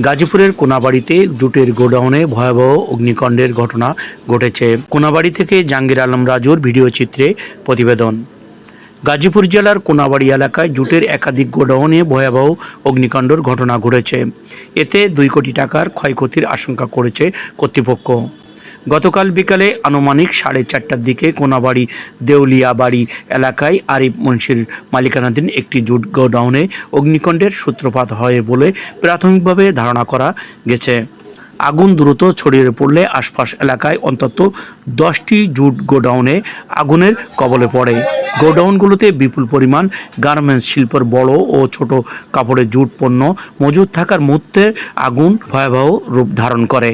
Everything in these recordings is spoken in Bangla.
গাজীপুরের কোনাবাড়িতে জুটের গোডাউনে ভয়াবহ অগ্নিকাণ্ডের ঘটনা ঘটেছে। কোনাবাড়ি থেকে জাহাঙ্গীর আলম রাজুর ভিডিও চিত্রে প্রতিবেদন। গাজীপুর জেলার কোনাবাড়ি এলাকায় জুটের একাধিক গোডাউনে ভয়াবহ অগ্নিকাণ্ডের ঘটনা ঘটেছে। এতে 2 কোটি টাকার ক্ষয়ক্ষতির আশঙ্কা করেছে কর্তৃপক্ষ। গতকাল বিকালে আনুমানিক 4:30টার দিকে কোনাবাড়ি দেউলিয়াবাড়ি এলাকায় আরিফ মুন্সির মালিকানাধীন একটি জুট গোডাউনে অগ্নিকাণ্ডের সূত্রপাত হয় বলে প্রাথমিকভাবে ধারণা করা গেছে। আগুন দ্রুত ছড়িয়ে পড়লে আশপাশ এলাকায় অন্তত 10টি জুট গোডাউনে আগুনের কবলে পড়ে। গোডাউনগুলোতে বিপুল পরিমাণ গার্মেন্টস শিল্পের বড় ও ছোট কাপড়ের জুট পণ্য মজুদ থাকার মুহূর্তে আগুন ভয়াবহ রূপ ধারণ করে।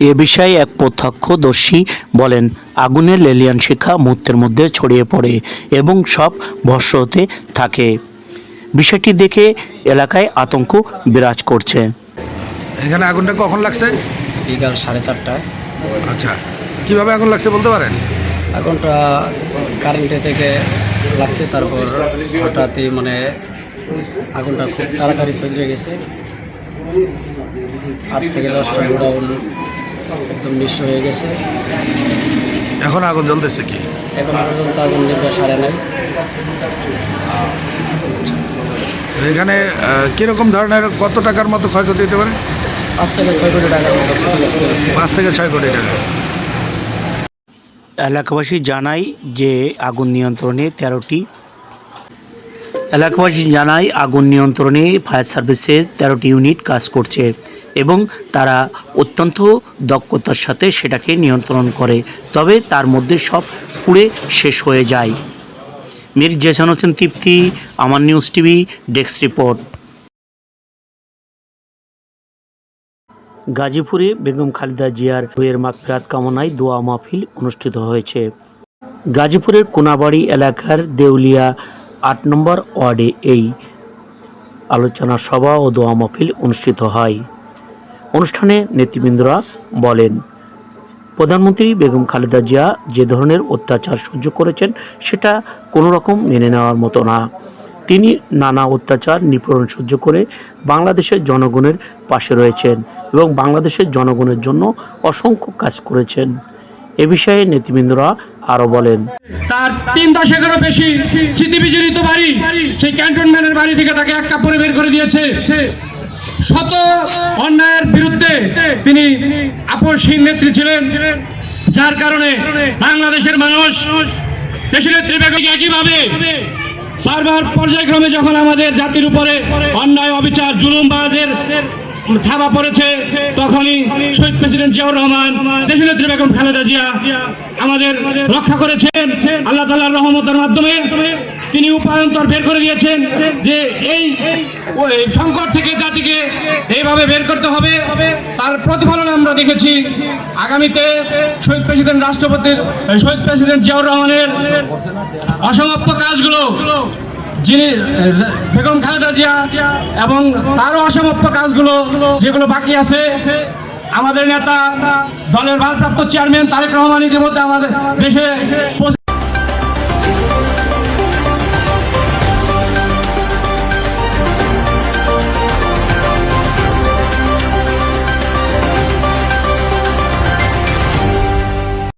এ বিষয়ে এক প্রত্যক্ষদর্শী বলেন, আগুনের লেলিয়ান শিখা মুহূর্তের মধ্যে ছড়িয়ে পড়ে এবং সব ভস্ম হতে থাকে। বিষয়টি দেখে এলাকায় আতঙ্ক বিরাজ করছে। এখানে আগুনটা কখন লাগছে? বিকাল 4:30টায়। আচ্ছা, কিভাবে আগুন লাগছে বলতে পারেন? আগুনটা কারেন্টে থেকে লাগছে, তারপর হঠাৎই আগুনটা খুব তাড়াতাড়ি চলে গেছে। 8 থেকে 10টা গোডাউন একদম নিঃস্ব হয়ে গেছে। এখন আগুন জ্বলতেছে কি? এখন পর্যন্ত আগুন নির্বাহ সারে নাই। এখানে কিরকম ধরনের কত টাকার মতো ক্ষয়ক্ষতি হতে পারে? 5 থেকে 6 কোটি টাকার মতো ক্ষতিগ্রস্ত হয়েছে। 5 থেকে 6 কোটি টাকা। এলাকাবাসী জানায় আগুন নিয়ন্ত্রণে ফায়ার সার্ভিসের 13টি ইউনিট কাজ করছে এবং তারা অত্যন্ত দক্ষতার সাথে সেটাকে নিয়ন্ত্রণ করে, তবে তার মধ্যে সব পুড়ে শেষ হয়ে যায়। মির জেসান হোসেন তৃপ্তি, আমার নিউজ টিভি, ডেস্ক রিপোর্ট। গাজীপুরে বেগম খালেদা জিয়ার রুহের মাগফিরাত কামনায় দোয়া মাহফিল অনুষ্ঠিত হয়েছে। গাজীপুরের কোনাবাড়ি এলাকার দেউলিয়া 8 নম্বর ওয়ার্ডে এই আলোচনা সভা ও দোয়া মাহফিল অনুষ্ঠিত হয়। অনুষ্ঠানে নেতৃবৃন্দরা বলেন, প্রধানমন্ত্রী বেগম খালেদা জিয়া যে ধরনের অত্যাচার সহ্য করেছেন সেটা কোনো রকম মেনে নেওয়ার মতো না। তিনি নানা অত্যাচার নিপীড়ন সহ্য করে বাংলাদেশের জনগণের পাশে রয়েছেন এবং বাংলাদেশের জনগণের জন্য অসংখ্য কাজ করেছেন। এ বিষয়ে নেতৃবৃন্দরা আরও বলেন, তার 3 দশকেরও বেশি স্মৃতিবিজড়িত বাড়ি, সেই ক্যান্টনমেন্টের বাড়ি থেকে তাকে এক কাপড়ে বের করে দিয়েছে। শত অন্যায়ের বিরুদ্ধে তিনি আপোষহীন নেত্রী ছিলেন, যার কারণে বাংলাদেশের মানুষ দেশনেত্রী বেগম একইভাবে বারবার পর্যায়ক্রমে যখন আমাদের জাতির উপরে অন্যায় অবিচার জুলুমবাজের থাবা পড়েছে, তখনই শহীদ প্রেসিডেন্ট জিয়াউর রহমান, দেশনেত্রী বেগম খালেদা জিয়া আমাদের রক্ষা করেছেন। আল্লাহ তাআলার রহমতের মাধ্যমে তিনি উপায়ন্তর বের করে দিয়েছেন যে এই সংকট থেকে জাতিকে এইভাবে বের করতে হবে। তার প্রতিফলন আমরা দেখেছি। আগামীতে শহীদ প্রেসিডেন্ট জিয়াউর রহমানের অসমাপ্ত কাজগুলো, যিনি বেগম খালেদা জিয়া এবং তারও অসমাপ্ত কাজগুলো যেগুলো বাকি আছে, আমাদের নেতা দলের ভারপ্রাপ্ত চেয়ারম্যান তারেক রহমান ইতিমধ্যে আমাদের দেশে